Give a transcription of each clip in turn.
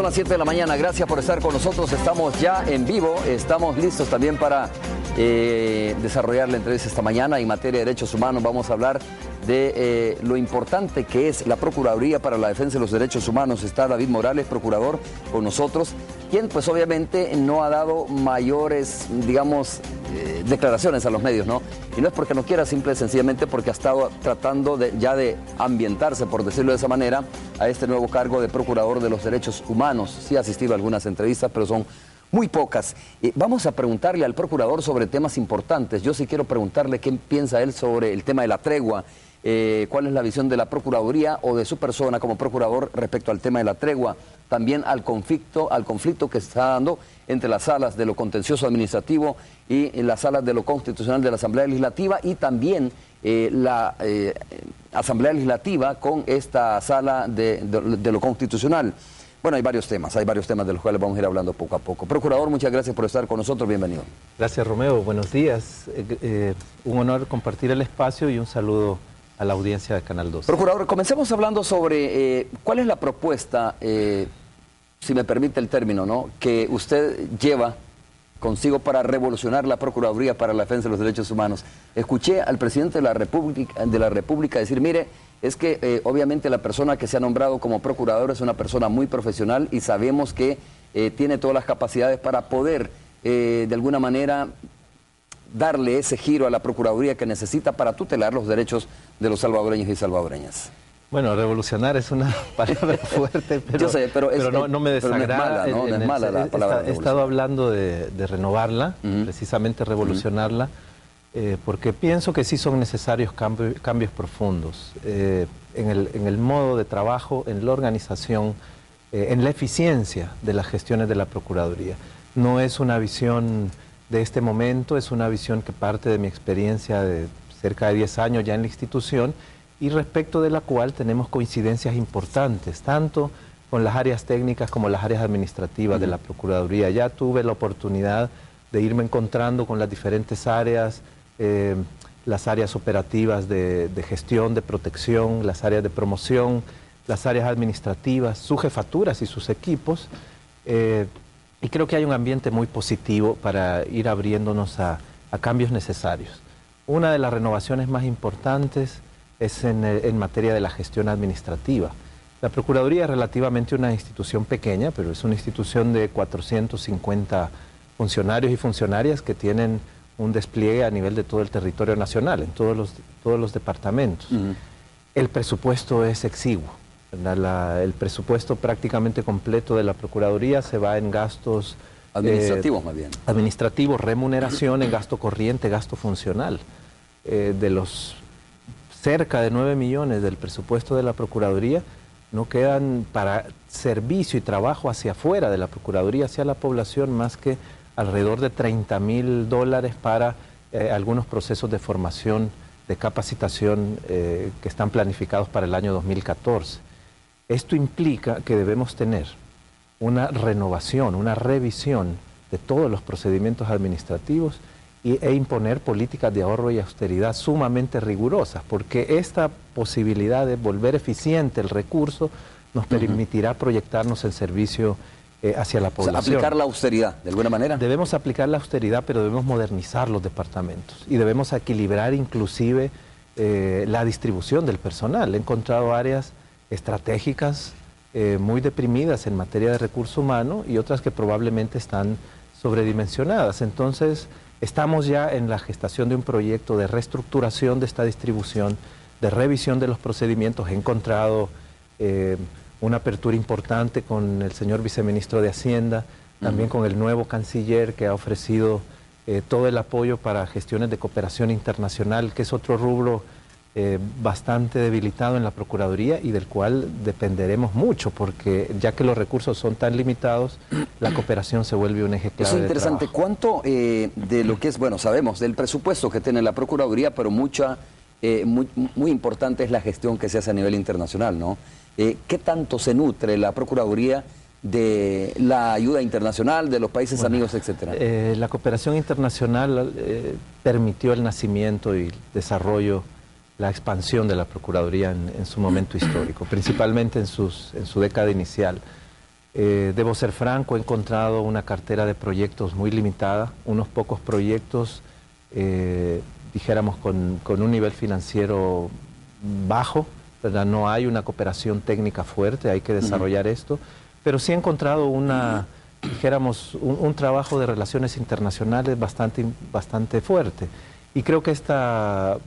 son las 7 de la mañana. Gracias por estar con nosotros. Estamos ya en vivo. Estamos listos también para desarrollar la entrevista esta mañana. En materia de derechos humanos vamos a hablar de lo importante que es la Procuraduría para la Defensa de los Derechos Humanos. Está David Morales, procurador, con nosotros, quien pues obviamente no ha dado mayores, digamos, declaraciones a los medios, ¿no? Y no es porque no quiera, simple y sencillamente porque ha estado tratando ya de ambientarse, por decirlo de esa manera, a este nuevo cargo de Procurador de los Derechos Humanos. Sí ha asistido a algunas entrevistas, pero son muy pocas. Vamos a preguntarle al procurador sobre temas importantes. Yo sí quiero preguntarle qué piensa él sobre el tema de la tregua. ¿Cuál es la visión de la Procuraduría o de su persona como procurador respecto al tema de la tregua? También al conflicto que se está dando entre las salas de lo contencioso administrativo y las salas de lo constitucional de la Asamblea Legislativa, y también la Asamblea Legislativa con esta sala de lo constitucional. Bueno, hay varios temas de los cuales vamos a ir hablando poco a poco. Procurador, muchas gracias por estar con nosotros, bienvenido. Gracias, Romeo, buenos días. Un honor compartir el espacio y un saludo a la audiencia de Canal 2. Procurador, comencemos hablando sobre cuál es la propuesta, si me permite el término, ¿no?, que usted lleva consigo para revolucionar la Procuraduría para la Defensa de los Derechos Humanos. Escuché al presidente de la República decir, mire, es que obviamente la persona que se ha nombrado como procurador es una persona muy profesional y sabemos que tiene todas las capacidades para poder, de alguna manera, darle ese giro a la Procuraduría que necesita para tutelar los derechos de los salvadoreños y salvadoreñas. Bueno, revolucionar es una palabra fuerte, pero, yo sé, pero no me desagrada. No es mala la palabra. He estado hablando de renovarla, precisamente revolucionarla, porque pienso que sí son necesarios cambios profundos en el modo de trabajo, en la organización, en la eficiencia de las gestiones de la Procuraduría. No es una visión de este momento, es una visión que parte de mi experiencia de cerca de 10 años ya en la institución, y respecto de la cual tenemos coincidencias importantes, tanto con las áreas técnicas como las áreas administrativas de la Procuraduría. Ya tuve la oportunidad de irme encontrando con las diferentes áreas, las áreas operativas de gestión, de protección, las áreas de promoción, las áreas administrativas, sus jefaturas y sus equipos, y creo que hay un ambiente muy positivo para ir abriéndonos a cambios necesarios. Una de las renovaciones más importantes es en materia de la gestión administrativa. La Procuraduría es relativamente una institución pequeña, pero es una institución de 450 funcionarios y funcionarias que tienen un despliegue a nivel de todo el territorio nacional, en todos los departamentos. El presupuesto es exiguo. El presupuesto prácticamente completo de la Procuraduría se va en gastos administrativos, más bien. Administrativos, remuneración, en gasto corriente, gasto funcional. De los cerca de 9 millones del presupuesto de la Procuraduría, no quedan para servicio y trabajo hacia afuera de la Procuraduría, hacia la población, más que alrededor de $30.000 para algunos procesos de formación, de capacitación que están planificados para el año 2014. Esto implica que debemos tener una renovación, una revisión de todos los procedimientos administrativos e imponer políticas de ahorro y austeridad sumamente rigurosas, porque esta posibilidad de volver eficiente el recurso nos permitirá proyectarnos en servicio hacia la población. O sea, aplicar la austeridad, de alguna manera. Debemos aplicar la austeridad, pero debemos modernizar los departamentos y debemos equilibrar inclusive la distribución del personal. He encontrado áreas estratégicas muy deprimidas en materia de recurso humano y otras que probablemente están sobredimensionadas. Entonces, estamos ya en la gestación de un proyecto de reestructuración de esta distribución, de revisión de los procedimientos. He encontrado una apertura importante con el señor viceministro de Hacienda, también con el nuevo canciller que ha ofrecido todo el apoyo para gestiones de cooperación internacional, que es otro rubro bastante debilitado en la Procuraduría y del cual dependeremos mucho, porque ya que los recursos son tan limitados, la cooperación se vuelve un eje clave. Eso es interesante. ¿Cuánto de lo que es, bueno, sabemos del presupuesto que tiene la Procuraduría, pero muy importante es la gestión que se hace a nivel internacional, ¿no? ¿Qué tanto se nutre la Procuraduría de la ayuda internacional, de los países amigos, etcétera? La cooperación internacional permitió el nacimiento y desarrollo, la expansión de la Procuraduría en su momento histórico, principalmente en su década inicial. Debo ser franco, he encontrado una cartera de proyectos muy limitada, unos pocos proyectos, dijéramos, con un nivel financiero bajo, ¿verdad? No hay una cooperación técnica fuerte, hay que desarrollar esto, pero sí he encontrado dijéramos, un trabajo de relaciones internacionales bastante fuerte. Y creo que esta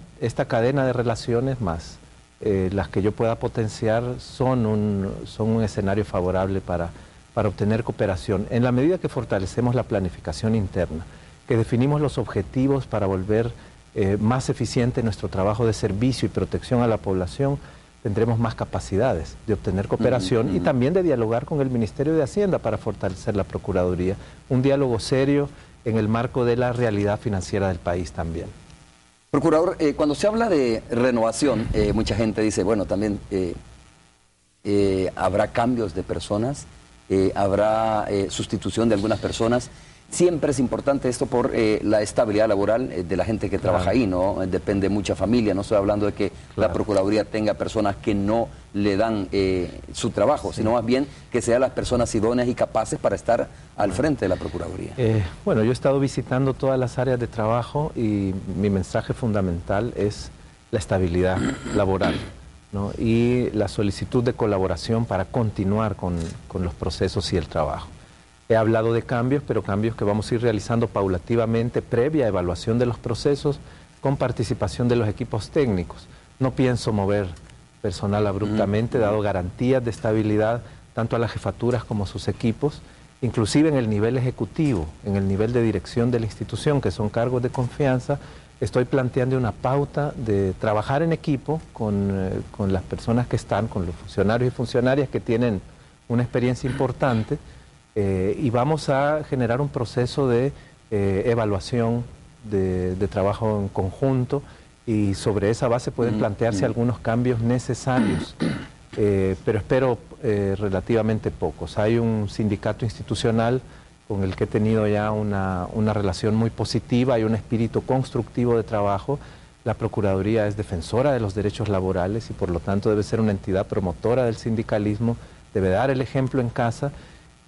cadena de relaciones más las que yo pueda potenciar son un escenario favorable para obtener cooperación. En la medida que fortalecemos la planificación interna, que definimos los objetivos para volver más eficiente nuestro trabajo de servicio y protección a la población, tendremos más capacidades de obtener cooperación y también de dialogar con el Ministerio de Hacienda para fortalecer la Procuraduría. Un diálogo serio en el marco de la realidad financiera del país también. Procurador, cuando se habla de renovación, mucha gente dice, bueno, también habrá cambios de personas, habrá sustitución de algunas personas. Siempre es importante esto por la estabilidad laboral de la gente que trabaja ahí, ¿no? Depende de mucha familia, no estoy hablando de que la Procuraduría tenga personas que no le dan su trabajo, sino más bien que sean las personas idóneas y capaces para estar al frente de la Procuraduría. Bueno, yo he estado visitando todas las áreas de trabajo y mi mensaje fundamental es la estabilidad laboral, ¿no? Y la solicitud de colaboración para continuar con los procesos y el trabajo. He hablado de cambios, pero cambios que vamos a ir realizando paulativamente, previa evaluación de los procesos, con participación de los equipos técnicos. No pienso mover personal abruptamente, dado garantías de estabilidad tanto a las jefaturas como a sus equipos, inclusive en el nivel ejecutivo, en el nivel de dirección de la institución, que son cargos de confianza. Estoy planteando una pauta de trabajar en equipo con las personas que están, con los funcionarios y funcionarias que tienen una experiencia importante, y vamos a generar un proceso de evaluación de trabajo en conjunto, y sobre esa base pueden plantearse algunos cambios necesarios, pero espero relativamente pocos. Hay un sindicato institucional con el que he tenido ya una relación muy positiva, hay un espíritu constructivo de trabajo. La Procuraduría es defensora de los derechos laborales y por lo tanto debe ser una entidad promotora del sindicalismo, debe dar el ejemplo en casa.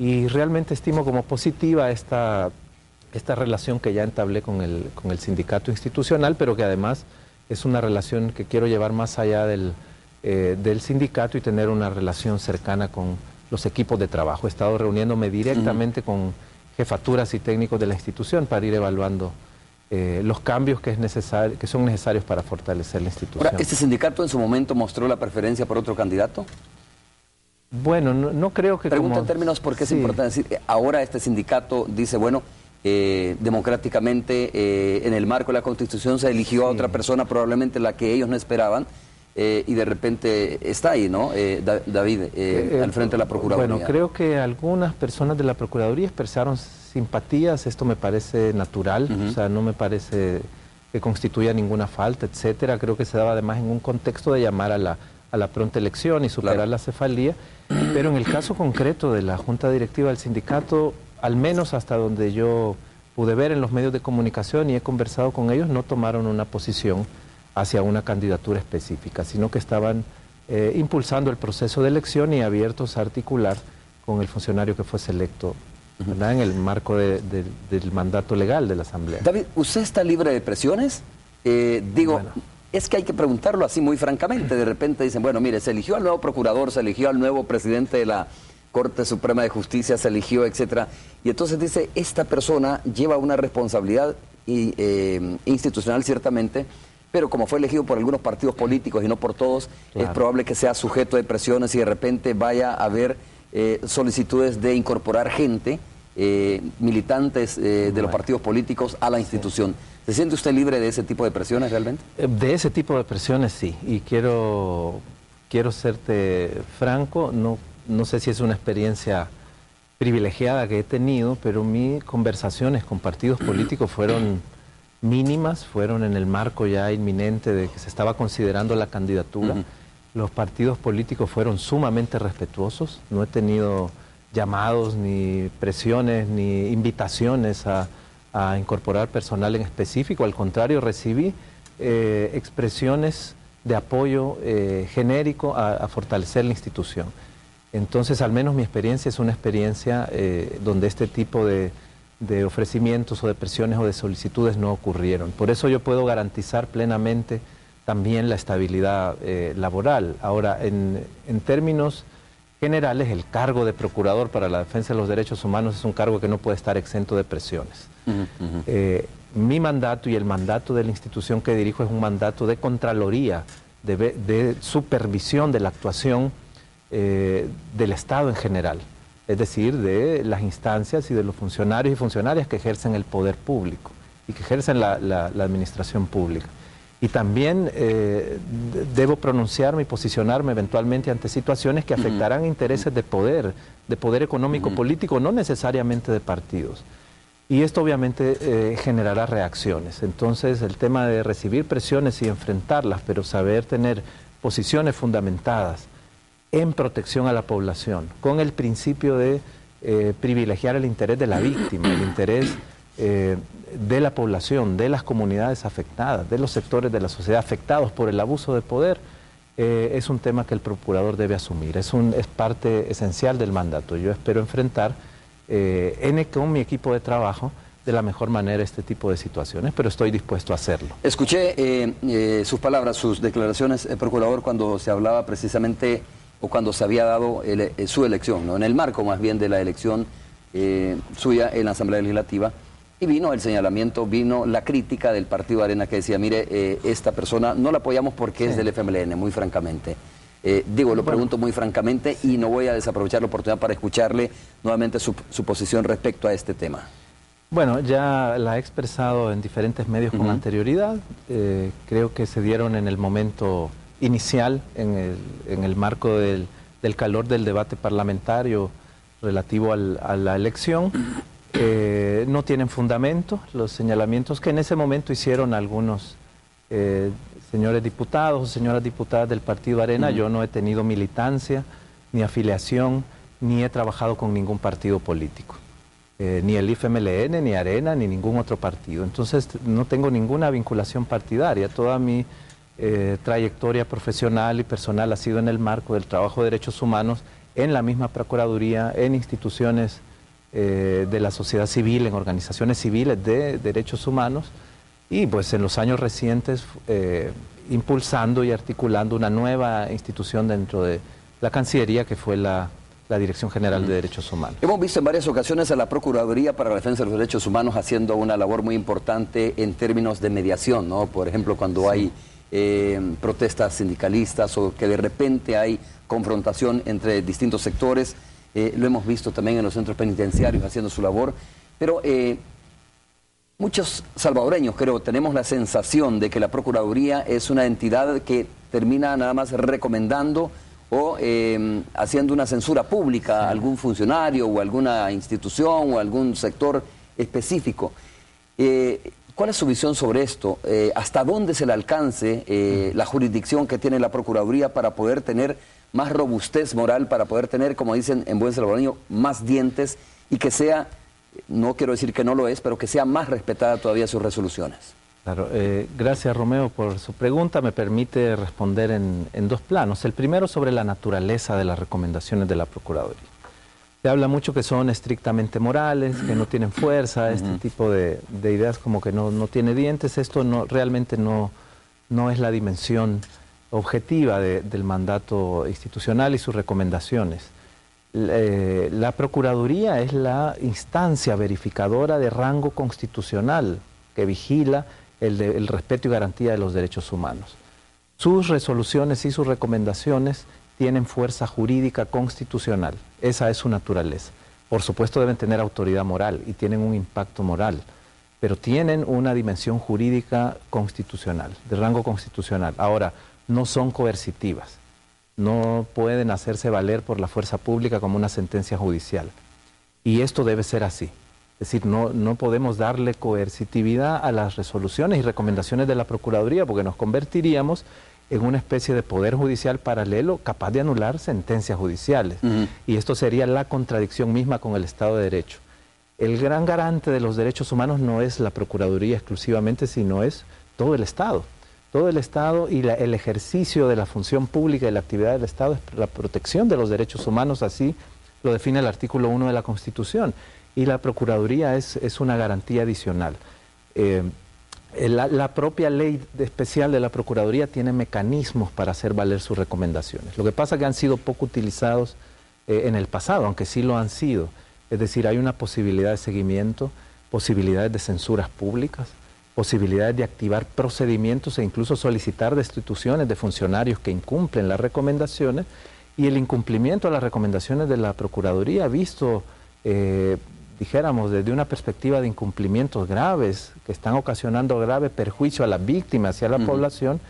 Y realmente estimo como positiva esta relación que ya entablé con el sindicato institucional, pero que además es una relación que quiero llevar más allá del sindicato y tener una relación cercana con los equipos de trabajo. He estado reuniéndome directamente con jefaturas y técnicos de la institución para ir evaluando los cambios que son necesarios para fortalecer la institución. Ahora, ¿este sindicato en su momento mostró la preferencia por otro candidato? Bueno, no creo que... Pregunto en términos porque es importante decir, ahora este sindicato dice, bueno, democráticamente en el marco de la Constitución se eligió a otra persona, probablemente la que ellos no esperaban, y de repente está ahí, ¿no? David, al frente de la Procuraduría. Bueno, creo que algunas personas de la Procuraduría expresaron simpatías, esto me parece natural, o sea, no me parece que constituya ninguna falta, etcétera. Creo que se daba además en un contexto de llamar a la pronta elección y superar la cefalía, pero en el caso concreto de la Junta Directiva del sindicato, al menos hasta donde yo pude ver en los medios de comunicación y he conversado con ellos, no tomaron una posición hacia una candidatura específica, sino que estaban impulsando el proceso de elección y abiertos a articular con el funcionario que fuese electo, ¿verdad? En el marco del mandato legal de la Asamblea. David, ¿usted está libre de presiones? Bueno. Es que hay que preguntarlo así muy francamente. De repente dicen, bueno, mire, se eligió al nuevo procurador, se eligió al nuevo presidente de la Corte Suprema de Justicia, se eligió, etcétera. Y entonces dice, esta persona lleva una responsabilidad institucional ciertamente, pero como fue elegido por algunos partidos políticos y no por todos, es probable que sea sujeto de presiones y de repente vaya a haber solicitudes de incorporar gente, militantes de los partidos políticos a la institución. ¿Se siente usted libre de ese tipo de presiones realmente? De ese tipo de presiones sí, y quiero serte franco, no sé si es una experiencia privilegiada que he tenido, pero mis conversaciones con partidos políticos fueron mínimas, fueron en el marco ya inminente de que se estaba considerando la candidatura. Los partidos políticos fueron sumamente respetuosos, no he tenido llamados, ni presiones, ni invitaciones a incorporar personal en específico. Al contrario, recibí expresiones de apoyo genérico a fortalecer la institución. Entonces, al menos mi experiencia es una experiencia donde este tipo de ofrecimientos o de presiones o de solicitudes no ocurrieron. Por eso yo puedo garantizar plenamente también la estabilidad laboral. Ahora, en términos generales, el cargo de procurador para la defensa de los derechos humanos es un cargo que no puede estar exento de presiones. Mi mandato y el mandato de la institución que dirijo es un mandato de contraloría, de supervisión de la actuación del Estado en general, es decir, de las instancias y de los funcionarios y funcionarias que ejercen el poder público y que ejercen la administración pública. Y también debo pronunciarme y posicionarme eventualmente ante situaciones que afectarán intereses de poder económico, político, no necesariamente de partidos. Y esto obviamente generará reacciones. Entonces el tema de recibir presiones y enfrentarlas, pero saber tener posiciones fundamentadas en protección a la población, con el principio de privilegiar el interés de la víctima, el interés de la población, de las comunidades afectadas, de los sectores de la sociedad afectados por el abuso de poder, es un tema que el procurador debe asumir, es parte esencial del mandato. Yo espero enfrentar con mi equipo de trabajo de la mejor manera este tipo de situaciones, pero estoy dispuesto a hacerlo. Escuché sus palabras, sus declaraciones, procurador, cuando se hablaba precisamente o cuando se había dado su elección, ¿no? En el marco más bien de la elección suya en la Asamblea Legislativa, y vino el señalamiento, vino la crítica del Partido Arena que decía, mire, esta persona no la apoyamos porque es del FMLN, muy francamente. Lo pregunto muy francamente y no voy a desaprovechar la oportunidad para escucharle nuevamente su posición respecto a este tema. Bueno, ya la he expresado en diferentes medios con anterioridad, creo que se dieron en el momento inicial, en el marco del calor del debate parlamentario relativo a la elección. No tienen fundamento los señalamientos que en ese momento hicieron algunos señores diputados o señoras diputadas del Partido Arena. Yo no he tenido militancia, ni afiliación, ni he trabajado con ningún partido político, ni el FMLN, ni Arena, ni ningún otro partido. Entonces no tengo ninguna vinculación partidaria. Toda mi trayectoria profesional y personal ha sido en el marco del trabajo de derechos humanos en la misma Procuraduría, en instituciones de la sociedad civil, en organizaciones civiles de derechos humanos, y pues en los años recientes impulsando y articulando una nueva institución dentro de la Cancillería, que fue la Dirección General de Derechos Humanos. Hemos visto en varias ocasiones a la Procuraduría para la Defensa de los Derechos Humanos haciendo una labor muy importante en términos de mediación, ¿no? Por ejemplo, cuando hay protestas sindicalistas o que de repente hay confrontación entre distintos sectores. Lo hemos visto también en los centros penitenciarios haciendo su labor, pero muchos salvadoreños, creo, tenemos la sensación de que la Procuraduría es una entidad que termina nada más recomendando o haciendo una censura pública a algún funcionario o alguna institución o algún sector específico. ¿Cuál es su visión sobre esto? ¿Hasta dónde se le alcance la jurisdicción que tiene la Procuraduría para poder tener más robustez moral, para poder tener, como dicen en buen salvadoreño, más dientes y que sea, no quiero decir que no lo es, pero que sea más respetada todavía sus resoluciones? Claro, gracias Romeo por su pregunta. Me permite responder en dos planos. El primero sobre la naturaleza de las recomendaciones de la Procuraduría. Se habla mucho que son estrictamente morales, que no tienen fuerza, este tipo de ideas como que no tiene dientes. Esto realmente no es la dimensión objetiva del mandato institucional y sus recomendaciones. La Procuraduría es la instancia verificadora de rango constitucional que vigila el respeto y garantía de los derechos humanos. Sus resoluciones y sus recomendaciones tienen fuerza jurídica constitucional. Esa es su naturaleza. Por supuesto deben tener autoridad moral y tienen un impacto moral, pero tienen una dimensión jurídica constitucional, de rango constitucional. Ahora, no son coercitivas, no pueden hacerse valer por la fuerza pública como una sentencia judicial. Y esto debe ser así. Es decir, no podemos darle coercitividad a las resoluciones y recomendaciones de la Procuraduría porque nos convertiríamos en una especie de poder judicial paralelo capaz de anular sentencias judiciales. Y esto sería la contradicción misma con el Estado de Derecho. El gran garante de los derechos humanos no es la Procuraduría exclusivamente, sino es todo el Estado. Todo el Estado y el ejercicio de la función pública y la actividad del Estado es la protección de los derechos humanos, así lo define el artículo 1 de la Constitución. Y la Procuraduría es una garantía adicional. La propia ley especial de la Procuraduría tiene mecanismos para hacer valer sus recomendaciones. Lo que pasa es que han sido poco utilizados en el pasado, aunque sí lo han sido. Es decir, hay una posibilidad de seguimiento, posibilidades de censuras públicas, posibilidades de activar procedimientos e incluso solicitar destituciones de funcionarios que incumplen las recomendaciones, y el incumplimiento de las recomendaciones de la Procuraduría, visto, dijéramos, desde una perspectiva de incumplimientos graves, que están ocasionando grave perjuicio a las víctimas y a la población,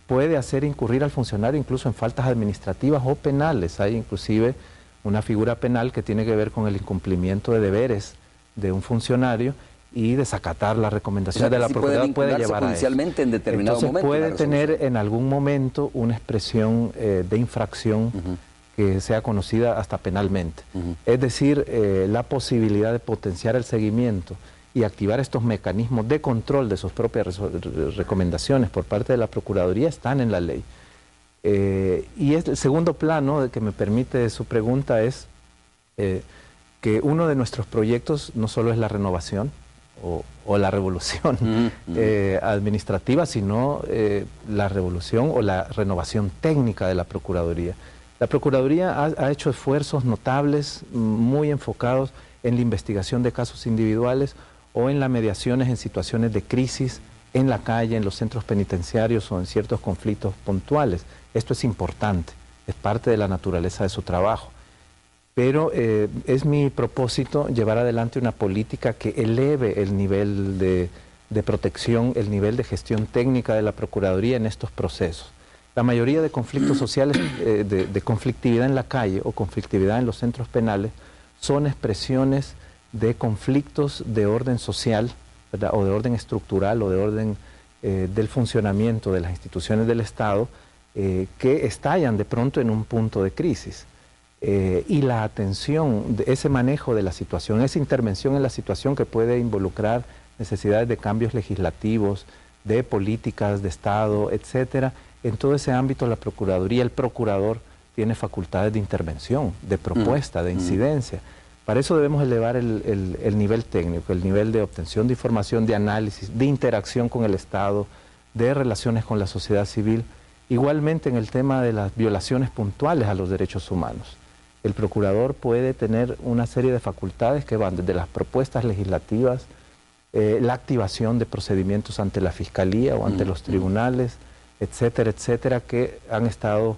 puede hacer incurrir al funcionario incluso en faltas administrativas o penales. Hay inclusive una figura penal que tiene que ver con el incumplimiento de deberes de un funcionario y desacatar las recomendaciones de la Procuraduría puede llevar a eso. En determinado Entonces momento puede tener en algún momento una expresión de infracción que sea conocida hasta penalmente. Es decir, la posibilidad de potenciar el seguimiento y activar estos mecanismos de control de sus propias recomendaciones por parte de la Procuraduría están en la ley. Y el segundo plano de que me permite su pregunta es que uno de nuestros proyectos no solo es la renovación o la revolución administrativa, sino la revolución o la renovación técnica de la Procuraduría. La Procuraduría ha hecho esfuerzos notables, muy enfocados en la investigación de casos individuales o en las mediaciones en situaciones de crisis en la calle, en los centros penitenciarios o en ciertos conflictos puntuales. Esto es importante, es parte de la naturaleza de su trabajo. Pero es mi propósito llevar adelante una política que eleve el nivel de protección, el nivel de gestión técnica de la Procuraduría en estos procesos. La mayoría de conflictos sociales, de conflictividad en la calle o conflictividad en los centros penales, son expresiones de conflictos de orden social, ¿verdad?, o de orden estructural o de orden del funcionamiento de las instituciones del Estado, que estallan de pronto en un punto de crisis. Y la atención, de ese manejo de la situación, esa intervención en la situación que puede involucrar necesidades de cambios legislativos, de políticas de Estado, etcétera. En todo ese ámbito la Procuraduría, el Procurador, tiene facultades de intervención, de propuesta, de incidencia. Para eso debemos elevar el nivel técnico, el nivel de obtención de información, de análisis, de interacción con el Estado, de relaciones con la sociedad civil. Igualmente en el tema de las violaciones puntuales a los derechos humanos. El Procurador puede tener una serie de facultades que van desde las propuestas legislativas, la activación de procedimientos ante la Fiscalía o ante los tribunales, etcétera, etcétera, que han estado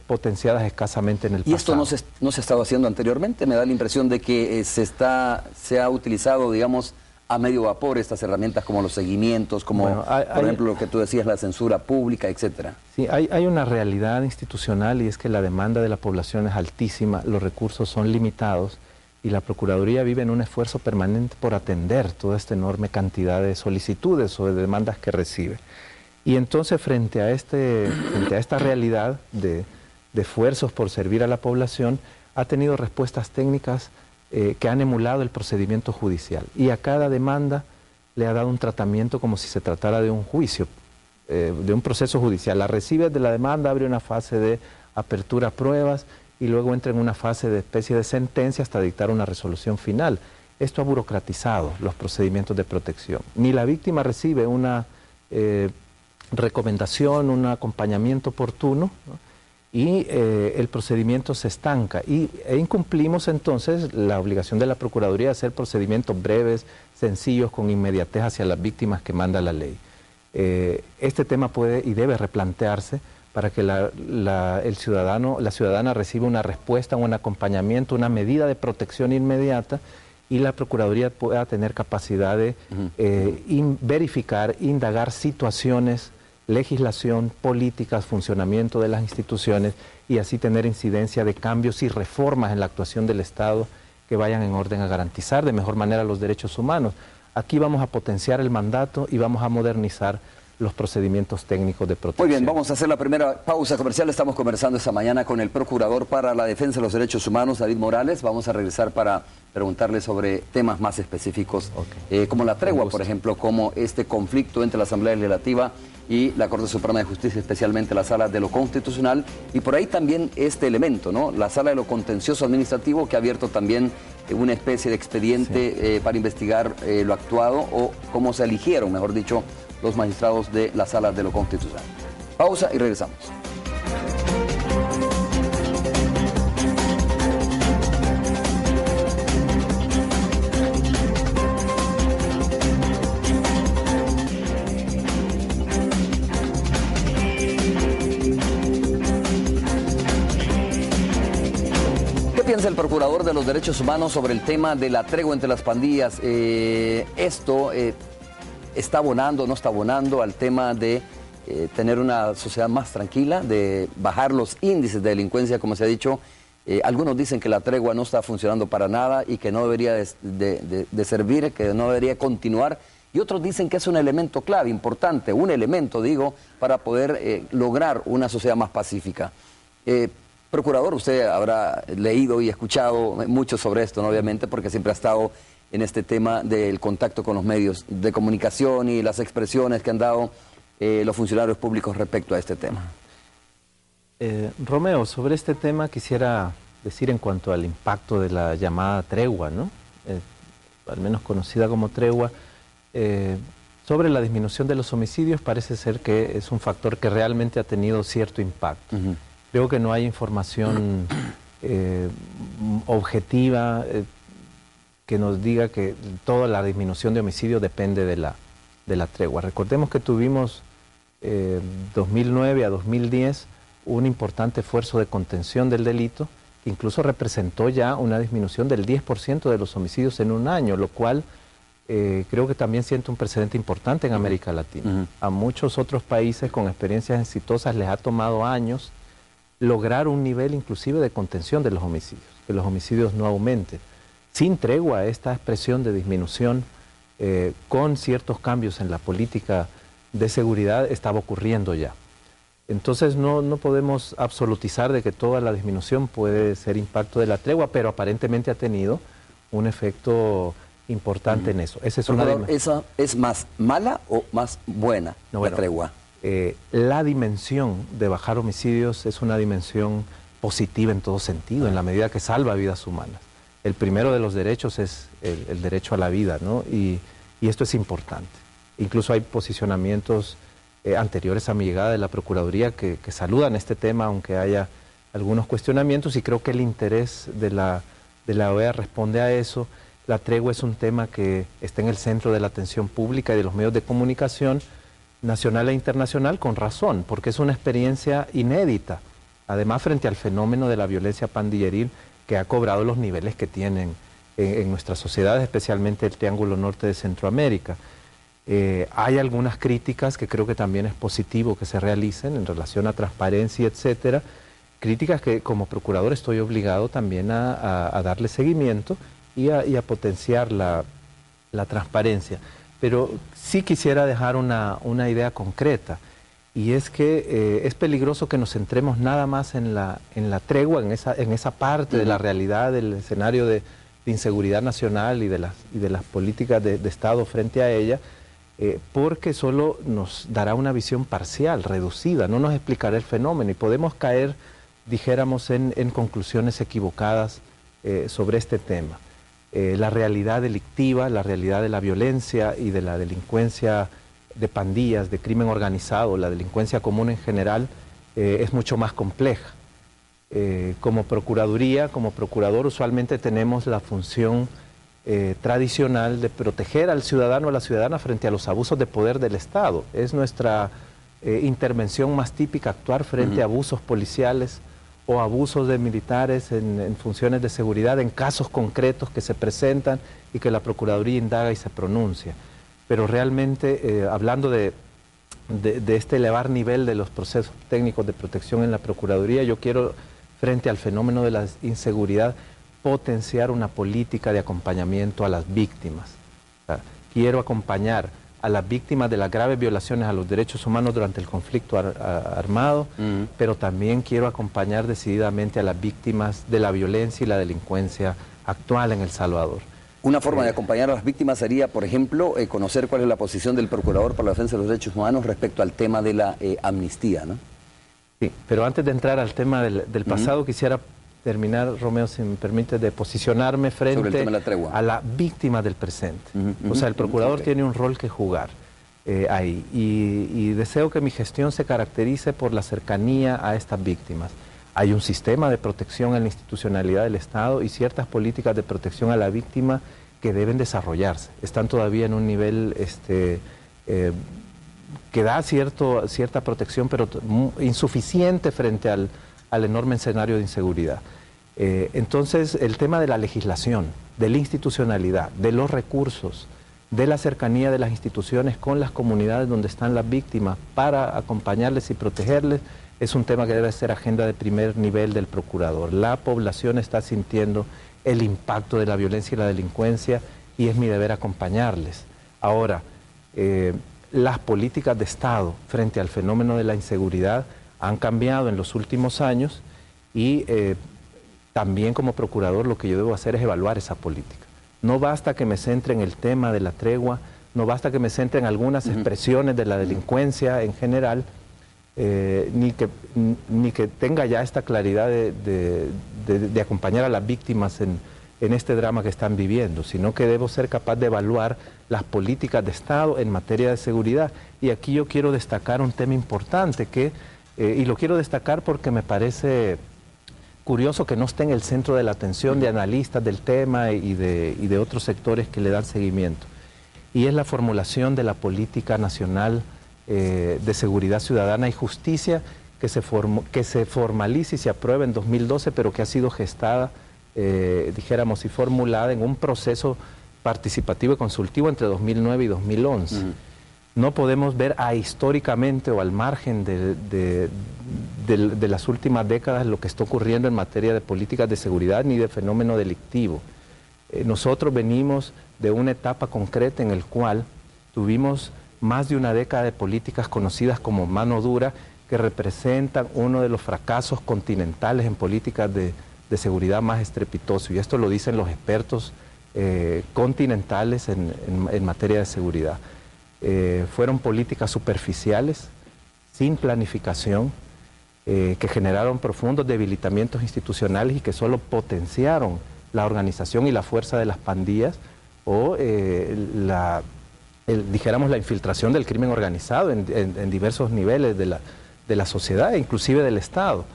potenciadas escasamente en el pasado. ¿Y esto no se ha estado haciendo anteriormente? Me da la impresión de que se ha utilizado, digamos, a medio vapor estas herramientas como los seguimientos, como por ejemplo lo que tú decías, la censura pública, etcétera. Sí, hay una realidad institucional y es que la demanda de la población es altísima, los recursos son limitados y la Procuraduría vive en un esfuerzo permanente por atender toda esta enorme cantidad de solicitudes o de demandas que recibe. Y entonces frente a esta realidad de esfuerzos por servir a la población, ha tenido respuestas técnicas que han emulado el procedimiento judicial y a cada demanda le ha dado un tratamiento como si se tratara de un juicio, de un proceso judicial. La recibe de la demanda, abre una fase de apertura a pruebas y luego entra en una fase de especie de sentencia hasta dictar una resolución final. Esto ha burocratizado los procedimientos de protección. Ni la víctima recibe una recomendación, un acompañamiento oportuno, ¿no?, y el procedimiento se estanca e incumplimos entonces la obligación de la Procuraduría de hacer procedimientos breves, sencillos, con inmediatez hacia las víctimas que manda la ley. Este tema puede y debe replantearse para que la ciudadana reciba una respuesta, un acompañamiento, una medida de protección inmediata y la Procuraduría pueda tener capacidad de verificar, indagar situaciones, legislación, políticas, funcionamiento de las instituciones y así tener incidencia de cambios y reformas en la actuación del Estado que vayan en orden a garantizar de mejor manera los derechos humanos. Aquí vamos a potenciar el mandato y vamos a modernizar los procedimientos técnicos de protección. Muy bien, vamos a hacer la primera pausa comercial. Estamos conversando esta mañana con el Procurador para la Defensa de los Derechos Humanos, David Morales. Vamos a regresar para preguntarle sobre temas más específicos, como la tregua, por ejemplo, como este conflicto entre la Asamblea Legislativa y la Corte Suprema de Justicia, especialmente la Sala de lo Constitucional, y por ahí también este elemento, ¿no? La Sala de lo Contencioso Administrativo, que ha abierto también una especie de expediente para investigar lo actuado, o cómo se eligieron, mejor dicho, los magistrados de la Sala de lo Constitucional. Pausa y regresamos. ¿Qué piensa el Procurador de los Derechos Humanos sobre el tema de la tregua entre las pandillas? ¿Está abonando o no está abonando al tema de tener una sociedad más tranquila, de bajar los índices de delincuencia, como se ha dicho? Algunos dicen que la tregua no está funcionando para nada y que no debería de servir, que no debería continuar. Y otros dicen que es un elemento clave, importante, un elemento, digo, para poder lograr una sociedad más pacífica. Procurador, usted habrá leído y escuchado mucho sobre esto, ¿no? Obviamente, porque siempre ha estado en este tema del contacto con los medios de comunicación y las expresiones que han dado los funcionarios públicos respecto a este tema. Romeo, sobre este tema quisiera decir en cuanto al impacto de la llamada tregua, ¿no? Al menos conocida como tregua, sobre la disminución de los homicidios. Parece ser que es un factor que realmente ha tenido cierto impacto. Creo que no hay información objetiva que nos diga que toda la disminución de homicidios depende de la tregua. Recordemos que tuvimos 2009 a 2010 un importante esfuerzo de contención del delito, que incluso representó ya una disminución del 10% de los homicidios en un año, lo cual creo que también siente un precedente importante en América Latina. A muchos otros países con experiencias exitosas les ha tomado años lograr un nivel inclusive de contención de los homicidios, que los homicidios no aumenten. Sin tregua, esta expresión de disminución con ciertos cambios en la política de seguridad estaba ocurriendo ya. Entonces no podemos absolutizar de que toda la disminución puede ser impacto de la tregua, pero aparentemente ha tenido un efecto importante en eso. Esa es más mala o más buena, la tregua. La dimensión de bajar homicidios es una dimensión positiva en todo sentido, en la medida que salva vidas humanas. El primero de los derechos es el derecho a la vida, ¿no? Y esto es importante. Incluso hay posicionamientos anteriores a mi llegada de la Procuraduría que saludan este tema, aunque haya algunos cuestionamientos, y creo que el interés de la OEA responde a eso. La tregua es un tema que está en el centro de la atención pública y de los medios de comunicación nacional e internacional, con razón, porque es una experiencia inédita, además frente al fenómeno de la violencia pandilleril que ha cobrado los niveles que tienen en nuestras sociedades, especialmente el Triángulo Norte de Centroamérica. Hay algunas críticas que creo que también es positivo que se realicen en relación a transparencia, etcétera, críticas que como procurador estoy obligado también a darle seguimiento y a potenciar la transparencia. Pero sí quisiera dejar una idea concreta, y es que es peligroso que nos centremos nada más en la tregua, en esa parte de la realidad del escenario de inseguridad nacional y de las políticas de Estado frente a ella, porque solo nos dará una visión parcial, reducida, no nos explicará el fenómeno, y podemos caer, dijéramos, en conclusiones equivocadas sobre este tema. La realidad delictiva, la realidad de la violencia y de la delincuencia de pandillas, de crimen organizado, la delincuencia común en general, es mucho más compleja. Como Procuraduría, como Procurador, usualmente tenemos la función tradicional de proteger al ciudadano o a la ciudadana frente a los abusos de poder del Estado. Es nuestra intervención más típica, actuar frente a abusos policiales o abusos de militares en funciones de seguridad, en casos concretos que se presentan y que la Procuraduría indaga y se pronuncia. Pero realmente, hablando de este elevar nivel de los procesos técnicos de protección en la Procuraduría, yo quiero, frente al fenómeno de la inseguridad, potenciar una política de acompañamiento a las víctimas. O sea, quiero acompañar a las víctimas de las graves violaciones a los derechos humanos durante el conflicto armado, pero también quiero acompañar decididamente a las víctimas de la violencia y la delincuencia actual en El Salvador. Una forma de acompañar a las víctimas sería, por ejemplo, conocer cuál es la posición del Procurador para la Defensa de los Derechos Humanos respecto al tema de la amnistía, ¿no? Sí, pero antes de entrar al tema del pasado, quisiera terminar, Romeo, si me permite, de posicionarme frente a la víctima del presente. O sea, el Procurador tiene un rol que jugar ahí y deseo que mi gestión se caracterice por la cercanía a estas víctimas. Hay un sistema de protección a la institucionalidad del Estado y ciertas políticas de protección a la víctima que deben desarrollarse. Están todavía en un nivel que da cierta protección, pero insuficiente frente al enorme escenario de inseguridad. Entonces, el tema de la legislación, de la institucionalidad, de los recursos, de la cercanía de las instituciones con las comunidades donde están las víctimas para acompañarles y protegerles, es un tema que debe ser agenda de primer nivel del Procurador. La población está sintiendo el impacto de la violencia y la delincuencia y es mi deber acompañarles. Ahora, las políticas de Estado frente al fenómeno de la inseguridad han cambiado en los últimos años y también como Procurador lo que yo debo hacer es evaluar esa política. No basta que me centre en el tema de la tregua, no basta que me centre en algunas expresiones de la delincuencia en general, ni que tenga ya esta claridad de acompañar a las víctimas en este drama que están viviendo, sino que debo ser capaz de evaluar las políticas de Estado en materia de seguridad. Y aquí yo quiero destacar un tema importante y lo quiero destacar porque me parece curioso que no esté en el centro de la atención de analistas del tema y de otros sectores que le dan seguimiento. Y es la formulación de la Política Nacional de Seguridad Ciudadana y Justicia que se formaliza y se aprueba en 2012, pero que ha sido gestada, dijéramos, y formulada en un proceso participativo y consultivo entre 2009 y 2011. No podemos ver históricamente o al margen de las últimas décadas lo que está ocurriendo en materia de políticas de seguridad ni de fenómeno delictivo. Nosotros venimos de una etapa concreta en la cual tuvimos más de una década de políticas conocidas como mano dura que representan uno de los fracasos continentales en políticas de seguridad más estrepitoso. Y esto lo dicen los expertos continentales en materia de seguridad. Fueron políticas superficiales, sin planificación, que generaron profundos debilitamientos institucionales y que solo potenciaron la organización y la fuerza de las pandillas o dijéramos la infiltración del crimen organizado en diversos niveles de la sociedad, inclusive del Estado.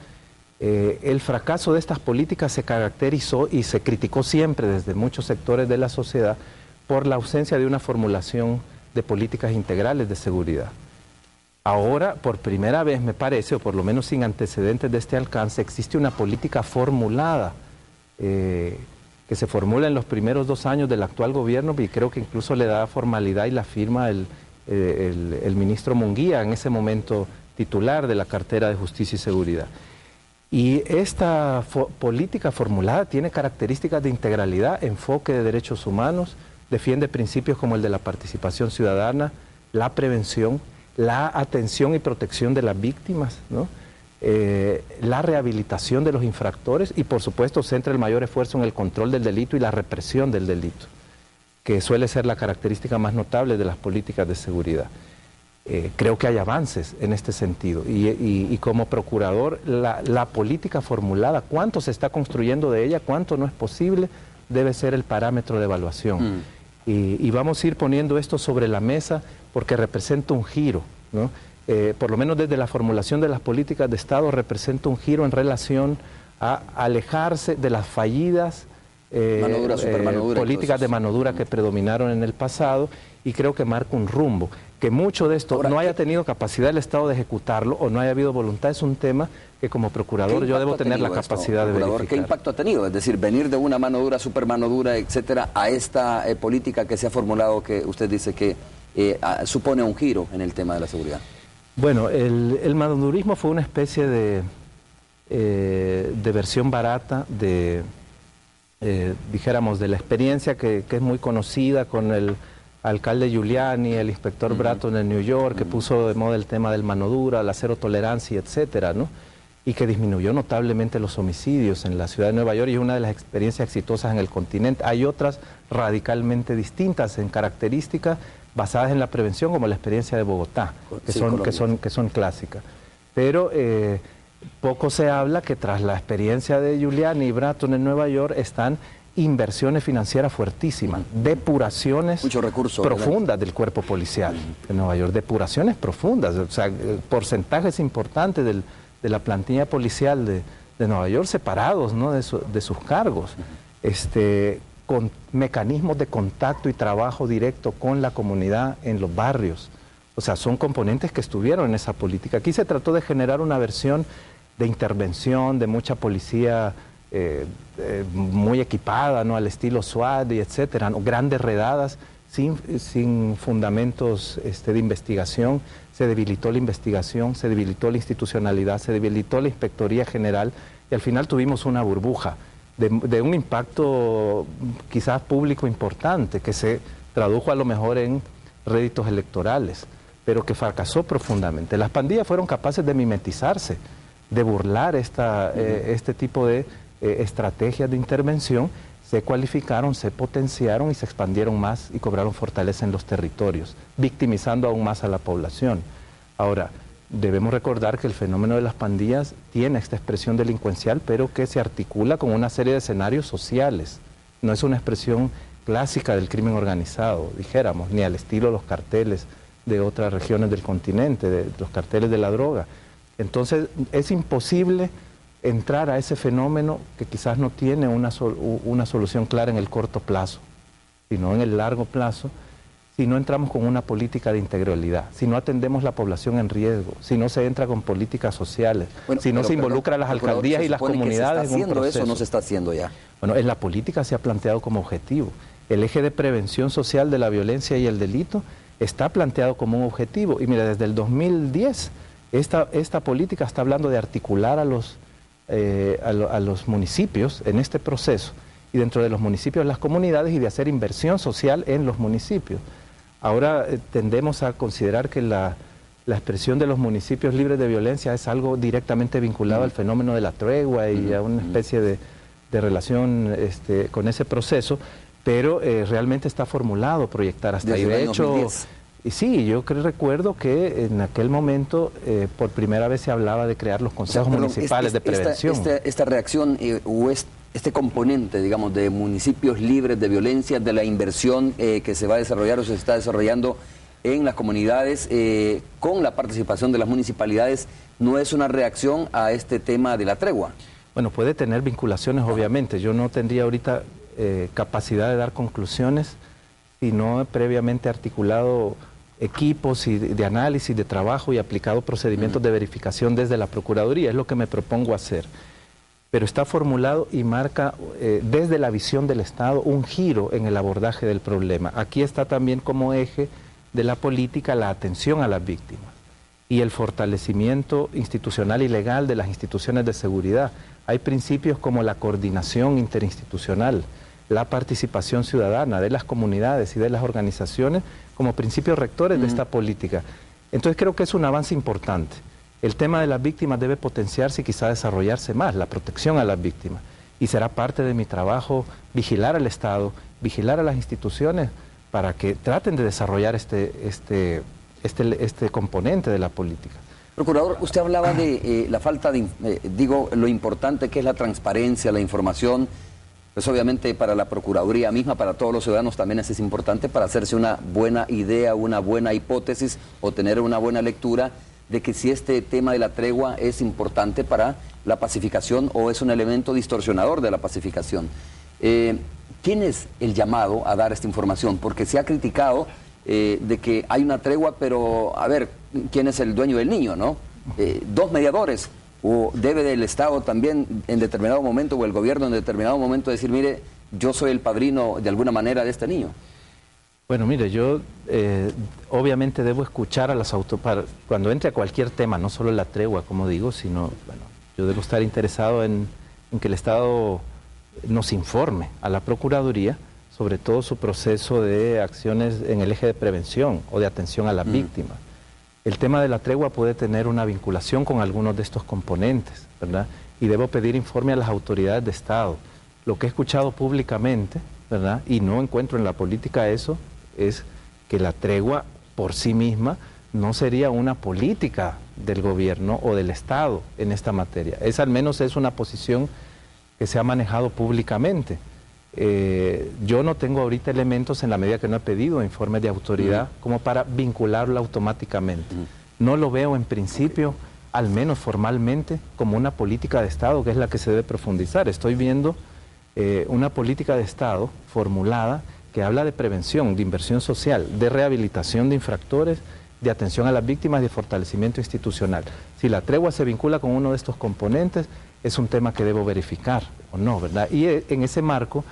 El fracaso de estas políticas se caracterizó y se criticó siempre desde muchos sectores de la sociedad por la ausencia de una formulación de políticas integrales de seguridad. Ahora, por primera vez, me parece, o por lo menos sin antecedentes de este alcance, existe una política formulada que se formula en los primeros 2 años del actual gobierno y creo que incluso le da formalidad y la firma el ministro Munguía, en ese momento titular de la cartera de Justicia y Seguridad. Y esta política formulada tiene características de integralidad, enfoque de derechos humanos, defiende principios como el de la participación ciudadana, la prevención, la atención y protección de las víctimas, ¿no? La rehabilitación de los infractores y por supuesto centra el mayor esfuerzo en el control del delito y la represión del delito, que suele ser la característica más notable de las políticas de seguridad. Creo que hay avances en este sentido y como procurador la política formulada, cuánto se está construyendo de ella, cuánto no es posible, debe ser el parámetro de evaluación. Y vamos a ir poniendo esto sobre la mesa porque representa un giro, ¿no? Por lo menos desde la formulación de las políticas de Estado representa un giro en relación a alejarse de las fallidas políticas de mano dura que predominaron en el pasado y creo que marca un rumbo. Que mucho de esto no haya tenido capacidad el Estado de ejecutarlo o no haya habido voluntad es un tema que como procurador yo debo tener la capacidad de verificar. ¿Qué impacto ha tenido? Es decir, venir de una mano dura, super mano dura, etcétera, a esta política que se ha formulado que usted dice que supone un giro en el tema de la seguridad. Bueno, el manudurismo fue una especie de versión barata dijéramos, de la experiencia que es muy conocida con el alcalde Giuliani, el inspector Bratton en New York, que puso de moda el tema del mano dura, la cero tolerancia, etcétera, ¿no? Y que disminuyó notablemente los homicidios en la ciudad de Nueva York y es una de las experiencias exitosas en el continente. Hay otras radicalmente distintas en características basadas en la prevención, como la experiencia de Bogotá, que son clásicas. Pero poco se habla que tras la experiencia de Giuliani y Bratton en Nueva York están inversiones financieras fuertísimas, depuraciones profundas del cuerpo policial en Nueva York, depuraciones profundas, o sea, porcentajes importantes de la plantilla policial de Nueva York separados, ¿no?, de sus cargos, con mecanismos de contacto y trabajo directo con la comunidad en los barrios. O sea, son componentes que estuvieron en esa política. Aquí se trató de generar una versión de intervención, de mucha policía muy equipada, ¿no?, al estilo SWAT y etcétera, ¿no?, grandes redadas sin fundamentos de investigación. Se debilitó la investigación, se debilitó la institucionalidad, se debilitó la Inspectoría General y al final tuvimos una burbuja de un impacto quizás público importante que se tradujo a lo mejor en réditos electorales, pero que fracasó profundamente. Las pandillas fueron capaces de mimetizarse, de burlar este tipo de estrategias de intervención, se cualificaron, se potenciaron y se expandieron más y cobraron fortaleza en los territorios, victimizando aún más a la población. Ahora, debemos recordar que el fenómeno de las pandillas tiene esta expresión delincuencial, pero que se articula con una serie de escenarios sociales. No es una expresión clásica del crimen organizado, dijéramos, ni al estilo de los carteles de otras regiones del continente, de los carteles de la droga. Entonces, es imposible entrar a ese fenómeno que quizás no tiene una solución clara en el corto plazo, sino en el largo plazo, si no entramos con una política de integralidad, si no atendemos la población en riesgo, si no se entra con políticas sociales, si no se involucra a las alcaldías y las comunidades en un proceso. ¿Eso no se está haciendo ya? Bueno, en la política se ha planteado como objetivo. El eje de prevención social de la violencia y el delito está planteado como un objetivo. Y mira, desde el 2010, esta política está hablando de articular a los municipios en este proceso, y dentro de los municipios las comunidades, y de hacer inversión social en los municipios. Ahora tendemos a considerar que la expresión de los municipios libres de violencia es algo directamente vinculado al fenómeno de la tregua y a una especie de relación con ese proceso, pero realmente está formulado proyectar hasta ahí. De hecho, sí, yo recuerdo que en aquel momento por primera vez se hablaba de crear los consejos municipales de prevención. Esta reacción o este componente, digamos, de municipios libres de violencia, de la inversión que se va a desarrollar o se está desarrollando en las comunidades con la participación de las municipalidades, ¿no es una reacción a este tema de la tregua? Bueno, puede tener vinculaciones, obviamente. Yo no tendría ahorita capacidad de dar conclusiones si no he previamente articulado equipos de análisis, de trabajo y aplicado procedimientos de verificación desde la Procuraduría. Es lo que me propongo hacer. Pero está formulado y marca desde la visión del Estado un giro en el abordaje del problema. Aquí está también como eje de la política la atención a las víctimas y el fortalecimiento institucional y legal de las instituciones de seguridad. Hay principios como la coordinación interinstitucional, la participación ciudadana de las comunidades y de las organizaciones como principios rectores de esta política. Entonces creo que es un avance importante. El tema de las víctimas debe potenciarse y quizá desarrollarse más, la protección a las víctimas. Y será parte de mi trabajo vigilar al Estado, vigilar a las instituciones para que traten de desarrollar este componente de la política. Procurador, usted hablaba de la falta de, lo importante que es la transparencia, la información. Pues obviamente para la Procuraduría misma, para todos los ciudadanos también es importante para hacerse una buena idea, una buena hipótesis o tener una buena lectura de que si este tema de la tregua es importante para la pacificación o es un elemento distorsionador de la pacificación. ¿Quién es el llamado a dar esta información? Porque se ha criticado de que hay una tregua, pero a ver, ¿quién es el dueño del niño, no? Dos mediadores, o debe el Estado también en determinado momento, o el gobierno en determinado momento decir, mire, yo soy el padrino de alguna manera de este niño. Bueno, mire, yo obviamente debo escuchar a las autoridades, cuando entre a cualquier tema, no solo la tregua, como digo, sino, bueno, yo debo estar interesado en que el Estado nos informe a la Procuraduría sobre todo su proceso de acciones en el eje de prevención o de atención a las víctimas. El tema de la tregua puede tener una vinculación con algunos de estos componentes, ¿verdad? Y debo pedir informe a las autoridades de Estado. Lo que he escuchado públicamente, ¿verdad? Y no encuentro en la política eso, es que la tregua por sí misma no sería una política del gobierno o del Estado en esta materia. Esa al menos es una posición que se ha manejado públicamente. Yo no tengo ahorita elementos, en la medida que no he pedido informes de autoridad, como para vincularlo automáticamente. No lo veo en principio, al menos formalmente, como una política de Estado, que es la que se debe profundizar. Estoy viendo una política de Estado formulada que habla de prevención, de inversión social, de rehabilitación de infractores, de atención a las víctimas y de fortalecimiento institucional. Si la tregua se vincula con uno de estos componentes, es un tema que debo verificar o no, ¿verdad? Y en ese marco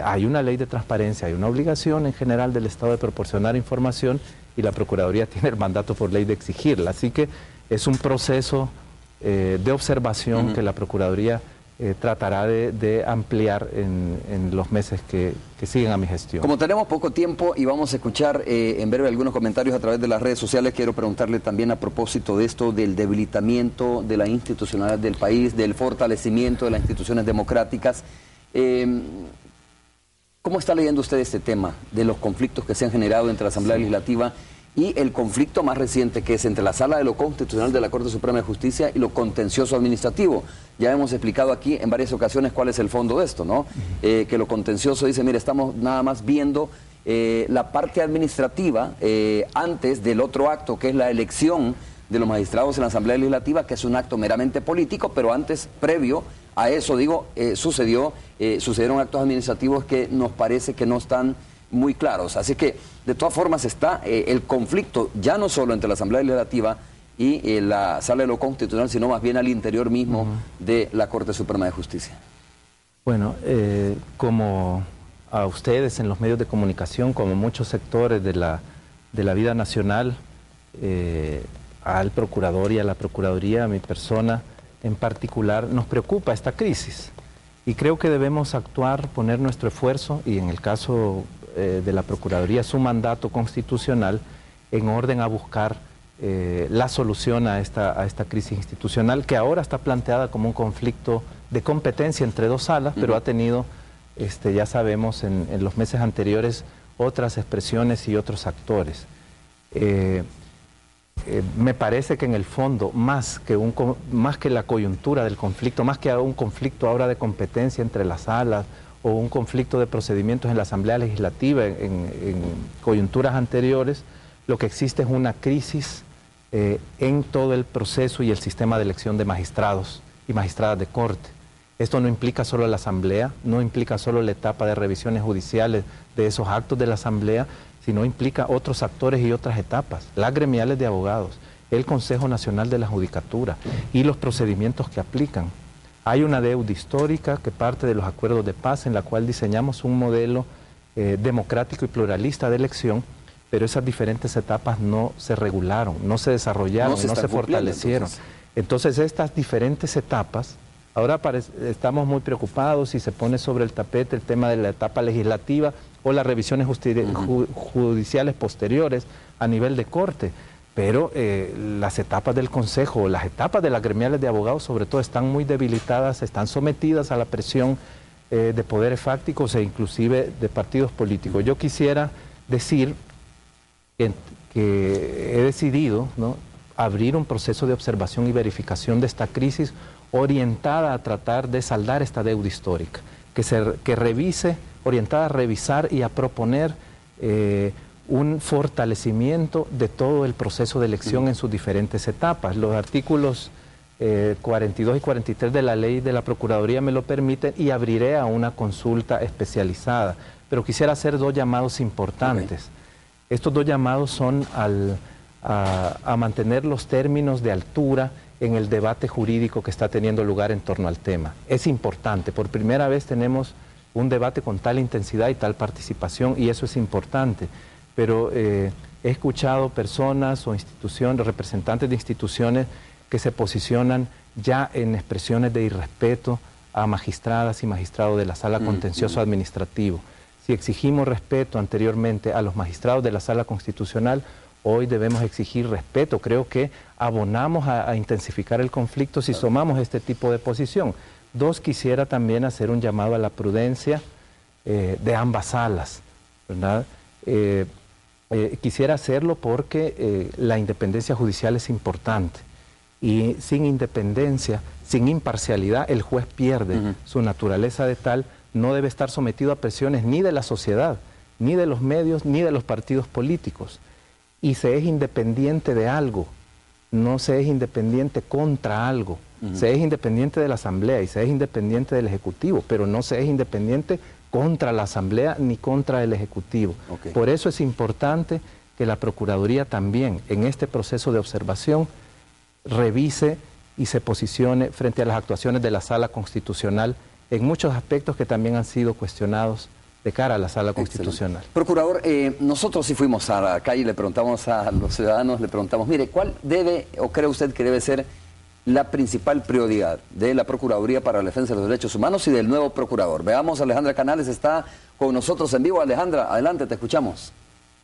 hay una ley de transparencia, hay una obligación en general del Estado de proporcionar información y la Procuraduría tiene el mandato por ley de exigirla. Así que es un proceso de observación que la Procuraduría tratará de ampliar en los meses que siguen a mi gestión. Como tenemos poco tiempo y vamos a escuchar en breve algunos comentarios a través de las redes sociales, quiero preguntarle también a propósito de esto, del debilitamiento de la institucionalidad del país, del fortalecimiento de las instituciones democráticas. ¿Cómo está leyendo usted este tema de los conflictos que se han generado entre la Asamblea Legislativa y el conflicto más reciente, que es entre la Sala de lo Constitucional de la Corte Suprema de Justicia y lo contencioso administrativo? Ya hemos explicado aquí en varias ocasiones cuál es el fondo de esto, ¿no? Que lo contencioso dice, mire, estamos nada más viendo la parte administrativa antes del otro acto, que es la elección de los magistrados en la Asamblea Legislativa, que es un acto meramente político, pero antes, previo a eso, digo, sucedieron actos administrativos que nos parece que no están muy claros. Así que, de todas formas, está el conflicto ya no solo entre la Asamblea Legislativa y la Sala de lo Constitucional, sino más bien al interior mismo de la Corte Suprema de Justicia. Bueno, como a ustedes en los medios de comunicación, como muchos sectores de la vida nacional, al procurador y a la Procuraduría, a mi persona en particular, nos preocupa esta crisis. Y creo que debemos actuar, poner nuestro esfuerzo, y en el caso de la Procuraduría, su mandato constitucional, en orden a buscar la solución a esta crisis institucional, que ahora está planteada como un conflicto de competencia entre dos salas, pero ha tenido, ya sabemos, en los meses anteriores, otras expresiones y otros actores. Me parece que en el fondo, más que la coyuntura del conflicto, más que un conflicto ahora de competencia entre las salas o un conflicto de procedimientos en la Asamblea Legislativa en coyunturas anteriores, lo que existe es una crisis en todo el proceso y el sistema de elección de magistrados y magistradas de corte. Esto no implica solo la Asamblea, no implica solo la etapa de revisiones judiciales de esos actos de la Asamblea, sino implica otros actores y otras etapas, las gremiales de abogados, el Consejo Nacional de la Judicatura y los procedimientos que aplican. Hay una deuda histórica que parte de los acuerdos de paz en la cual diseñamos un modelo democrático y pluralista de elección, pero esas diferentes etapas no se regularon, no se desarrollaron, no se fortalecieron. Entonces estas diferentes etapas, ahora estamos muy preocupados y se pone sobre el tapete el tema de la etapa legislativa o las revisiones judiciales posteriores a nivel de corte, pero las etapas del Consejo o las etapas de las gremiales de abogados sobre todo están muy debilitadas, están sometidas a la presión de poderes fácticos e inclusive de partidos políticos. Yo quisiera decir que he decidido, ¿no?, abrir un proceso de observación y verificación de esta crisis orientada a tratar de saldar esta deuda histórica, que revise, orientada a revisar y a proponer un fortalecimiento de todo el proceso de elección en sus diferentes etapas. Los artículos 42 y 43 de la ley de la Procuraduría me lo permiten y abriré a una consulta especializada. Pero quisiera hacer dos llamados importantes. Estos dos llamados son a mantener los términos de altura en el debate jurídico que está teniendo lugar en torno al tema. Es importante, por primera vez tenemos un debate con tal intensidad y tal participación, y eso es importante, pero he escuchado personas o instituciones, representantes de instituciones que se posicionan ya en expresiones de irrespeto a magistradas y magistrados de la Sala Contencioso Administrativo. Si exigimos respeto anteriormente a los magistrados de la Sala Constitucional, hoy debemos exigir respeto. Creo que abonamos a intensificar el conflicto si tomamos este tipo de posición. Dos, quisiera también hacer un llamado a la prudencia de ambas salas, ¿verdad? Quisiera hacerlo porque la independencia judicial es importante y sin independencia, sin imparcialidad, el juez pierde su naturaleza de tal, no debe estar sometido a presiones ni de la sociedad, ni de los medios, ni de los partidos políticos. Y se es independiente de algo, no se es independiente contra algo, se es independiente de la Asamblea y se es independiente del Ejecutivo, pero no se es independiente contra la Asamblea ni contra el Ejecutivo. Okay. Por eso es importante que la Procuraduría también, en este proceso de observación, revise y se posicione frente a las actuaciones de la Sala Constitucional en muchos aspectos que también han sido cuestionados de cara a la Sala Constitucional. Excelente. Procurador, nosotros sí fuimos a la calle y le preguntamos a los ciudadanos, le preguntamos, mire, ¿cuál debe o cree usted que debe ser la principal prioridad de la Procuraduría para la Defensa de los Derechos Humanos y del nuevo Procurador? Veamos, Alejandra Canales está con nosotros en vivo. Alejandra, adelante, te escuchamos.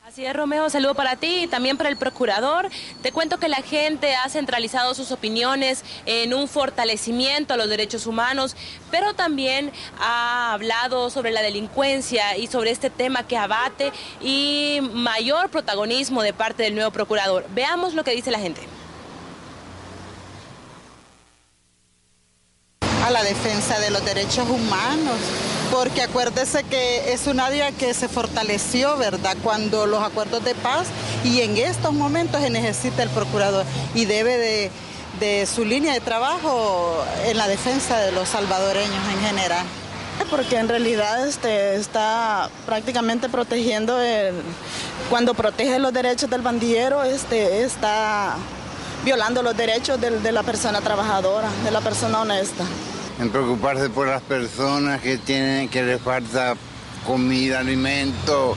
Así es, Romeo, saludo para ti y también para el Procurador. Te cuento que la gente ha centralizado sus opiniones en un fortalecimiento a los derechos humanos, pero también ha hablado sobre la delincuencia y sobre este tema que abate y mayor protagonismo de parte del nuevo Procurador. Veamos lo que dice la gente. A la defensa de los derechos humanos, porque acuérdese que es un área que se fortaleció, ¿verdad?, cuando los acuerdos de paz, y en estos momentos se necesita el procurador y debe de su línea de trabajo en la defensa de los salvadoreños en general. Porque en realidad está prácticamente protegiendo, cuando protege los derechos del bandillero, está violando los derechos de la persona trabajadora, de la persona honesta. En preocuparse por las personas que les falta comida, alimento,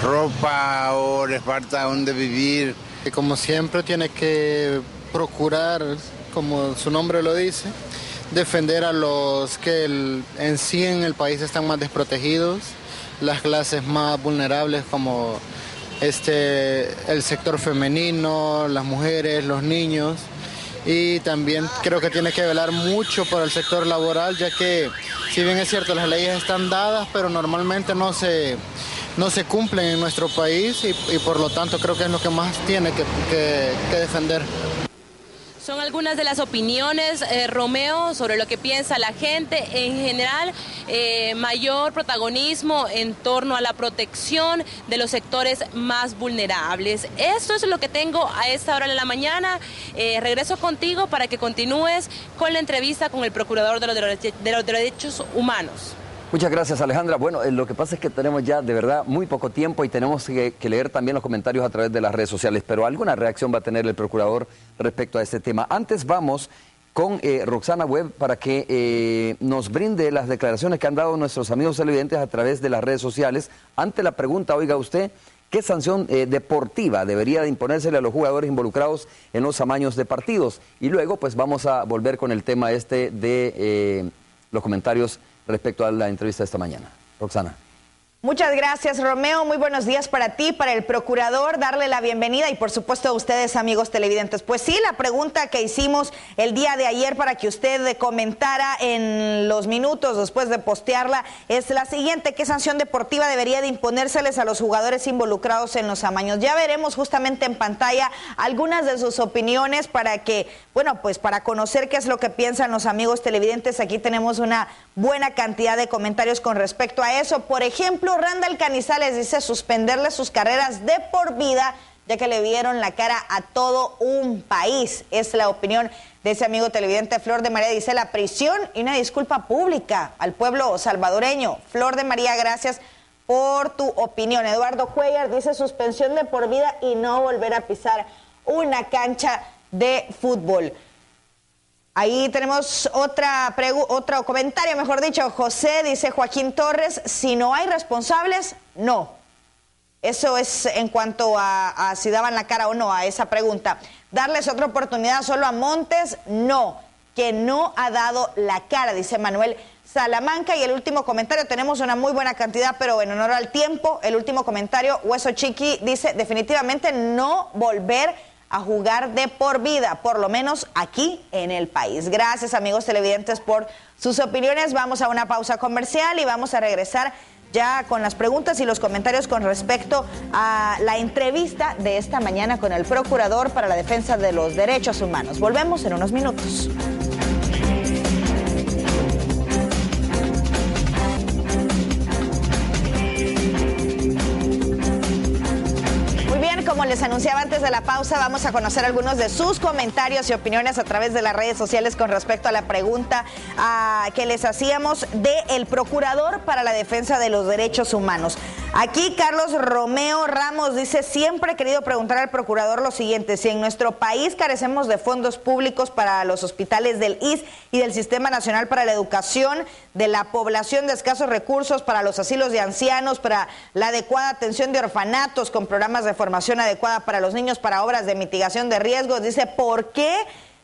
ropa o les falta dónde vivir. Y como siempre tiene que procurar, como su nombre lo dice, defender a los que en sí en el país están más desprotegidos, las clases más vulnerables como el sector femenino, las mujeres, los niños. Y también creo que tiene que velar mucho por el sector laboral, ya que si bien es cierto las leyes están dadas, pero normalmente no se cumplen en nuestro país y por lo tanto creo que es lo que más tiene que defender. Son algunas de las opiniones, Romeo, sobre lo que piensa la gente. En general, mayor protagonismo en torno a la protección de los sectores más vulnerables. Esto es lo que tengo a esta hora de la mañana. Regreso contigo para que continúes con la entrevista con el Procurador de los Derechos Humanos. Muchas gracias, Alejandra. Bueno, lo que pasa es que tenemos ya de verdad muy poco tiempo y tenemos que leer también los comentarios a través de las redes sociales, pero alguna reacción va a tener el Procurador respecto a este tema. Antes vamos con Roxana Webb para que nos brinde las declaraciones que han dado nuestros amigos televidentes a través de las redes sociales ante la pregunta, oiga usted, ¿qué sanción deportiva debería de imponérsele a los jugadores involucrados en los amaños de partidos? Y luego pues vamos a volver con el tema de los comentarios respecto a la entrevista de esta mañana. Roxana. Muchas gracias, Romeo. Muy buenos días para ti, para el Procurador, darle la bienvenida y por supuesto a ustedes, amigos televidentes. Pues sí, la pregunta que hicimos el día de ayer para que usted comentara en los minutos después de postearla es la siguiente: ¿qué sanción deportiva debería de imponérseles a los jugadores involucrados en los amaños? Ya veremos justamente en pantalla algunas de sus opiniones para que, bueno, pues para conocer qué es lo que piensan los amigos televidentes. Aquí tenemos una buena cantidad de comentarios con respecto a eso. Por ejemplo, Randall Canizales dice suspenderle sus carreras de por vida, ya que le vieron la cara a todo un país. Es la opinión de ese amigo televidente. Flor de María dice la prisión y una disculpa pública al pueblo salvadoreño. Flor de María, gracias por tu opinión. Eduardo Cuellar dice suspensión de por vida y no volver a pisar una cancha de fútbol. Ahí tenemos otro comentario, mejor dicho. José dice, Joaquín Torres, si no hay responsables, no. Eso es en cuanto a si daban la cara o no a esa pregunta. Darles otra oportunidad solo a Montes, no. Que no ha dado la cara, dice Manuel Salamanca. Y el último comentario, tenemos una muy buena cantidad, pero en honor al tiempo, el último comentario, Hueso Chiqui dice, definitivamente no volver a jugar de por vida, por lo menos aquí en el país. Gracias, amigos televidentes, por sus opiniones. Vamos a una pausa comercial y vamos a regresar ya con las preguntas y los comentarios con respecto a la entrevista de esta mañana con el Procurador para la Defensa de los Derechos Humanos. Volvemos en unos minutos. Como les anunciaba antes de la pausa, vamos a conocer algunos de sus comentarios y opiniones a través de las redes sociales con respecto a la pregunta que les hacíamos del Procurador para la Defensa de los Derechos Humanos. Aquí Carlos Romeo Ramos dice, siempre he querido preguntar al Procurador lo siguiente, si en nuestro país carecemos de fondos públicos para los hospitales del ISSSTE y del Sistema Nacional para la Educación de la población de escasos recursos, para los asilos de ancianos, para la adecuada atención de orfanatos con programas de formación adecuada para los niños, para obras de mitigación de riesgos, dice, ¿por qué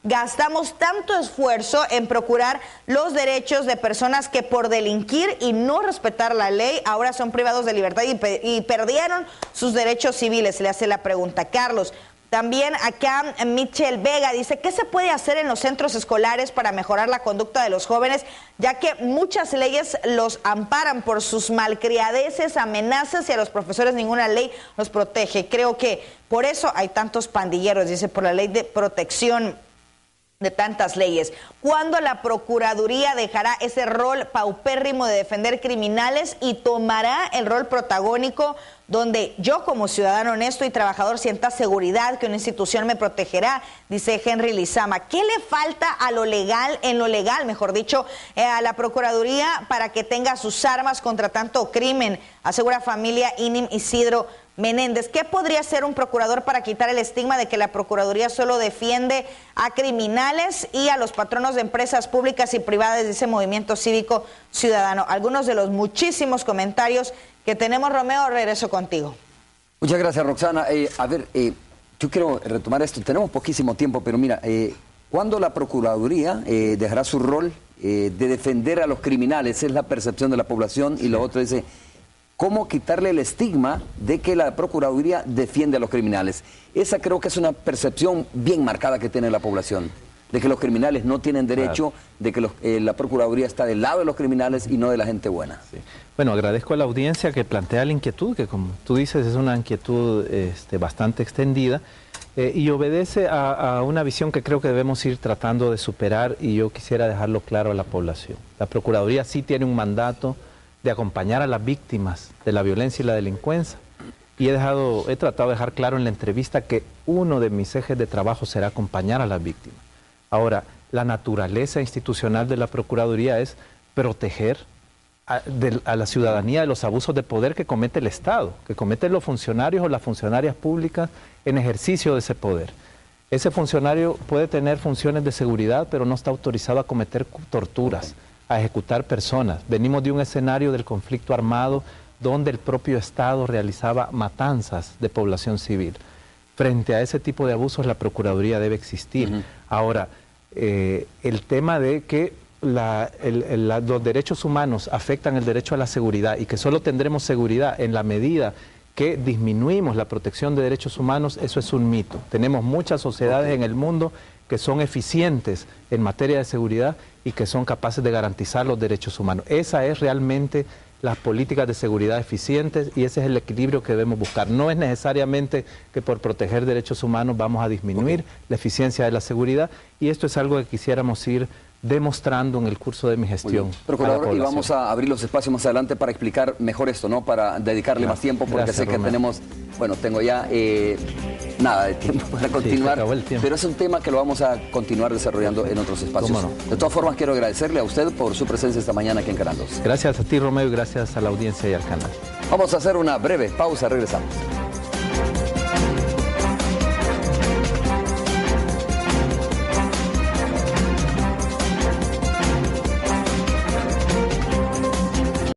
gastamos tanto esfuerzo en procurar los derechos de personas que por delinquir y no respetar la ley ahora son privados de libertad y perdieron sus derechos civiles? Le hace la pregunta Carlos. También acá Michelle Vega dice, ¿qué se puede hacer en los centros escolares para mejorar la conducta de los jóvenes, ya que muchas leyes los amparan por sus malcriadeces, amenazas y a los profesores ninguna ley los protege? Creo que por eso hay tantos pandilleros, dice, por la ley de protección de tantas leyes. ¿Cuándo la Procuraduría dejará ese rol paupérrimo de defender criminales y tomará el rol protagónico donde yo como ciudadano honesto y trabajador sienta seguridad que una institución me protegerá? Dice Henry Lizama. ¿Qué le falta a lo legal, mejor dicho, a la Procuraduría para que tenga sus armas contra tanto crimen? Asegura familia Inim Isidro Menéndez. ¿Qué podría hacer un procurador para quitar el estigma de que la Procuraduría solo defiende a criminales y a los patronos de empresas públicas y privadas? Dice Movimiento Cívico Ciudadano. Algunos de los muchísimos comentarios que tenemos. Romeo, regreso contigo. Muchas gracias, Roxana. Yo quiero retomar esto. Tenemos poquísimo tiempo, pero mira, ¿cuándo la Procuraduría dejará su rol de defender a los criminales? Es la percepción de la población. Y lo otro dice, ¿cómo quitarle el estigma de que la Procuraduría defiende a los criminales? Esa creo que es una percepción bien marcada que tiene la población, de que los criminales no tienen derecho, de que la Procuraduría está del lado de los criminales y no de la gente buena. Sí. Bueno, agradezco a la audiencia que plantea la inquietud, que como tú dices es una inquietud bastante extendida y obedece a una visión que creo que debemos ir tratando de superar, y yo quisiera dejarlo claro a la población. La Procuraduría sí tiene un mandato de acompañar a las víctimas de la violencia y la delincuencia, y he tratado de dejar claro en la entrevista que uno de mis ejes de trabajo será acompañar a las víctimas. Ahora, la naturaleza institucional de la Procuraduría es proteger a la ciudadanía de los abusos de poder que comete el Estado, que cometen los funcionarios o las funcionarias públicas en ejercicio de ese poder. Ese funcionario puede tener funciones de seguridad, pero no está autorizado a cometer torturas, a ejecutar personas. Venimos de un escenario del conflicto armado donde el propio Estado realizaba matanzas de población civil. Frente a ese tipo de abusos, la Procuraduría debe existir. Ahora, el tema de que los derechos humanos afectan el derecho a la seguridad y que solo tendremos seguridad en la medida que disminuimos la protección de derechos humanos, eso es un mito. Tenemos muchas sociedades en el mundo que son eficientes en materia de seguridad y que son capaces de garantizar los derechos humanos. Esa es realmente las políticas de seguridad eficientes y ese es el equilibrio que debemos buscar. No es necesariamente que por proteger derechos humanos vamos a disminuir la eficiencia de la seguridad, y esto es algo que quisiéramos ir demostrando en el curso de mi gestión. Procurador, y vamos a abrir los espacios más adelante para explicar mejor esto, ¿no? Para dedicarle más tiempo, porque sé que tenemos, bueno, tengo ya nada de tiempo para continuar, pero es un tema que lo vamos a continuar desarrollando en otros espacios. No? De todas formas, quiero agradecerle a usted por su presencia esta mañana aquí en Canal 2. Gracias a ti, Romeo, y gracias a la audiencia y al canal. Vamos a hacer una breve pausa, regresamos.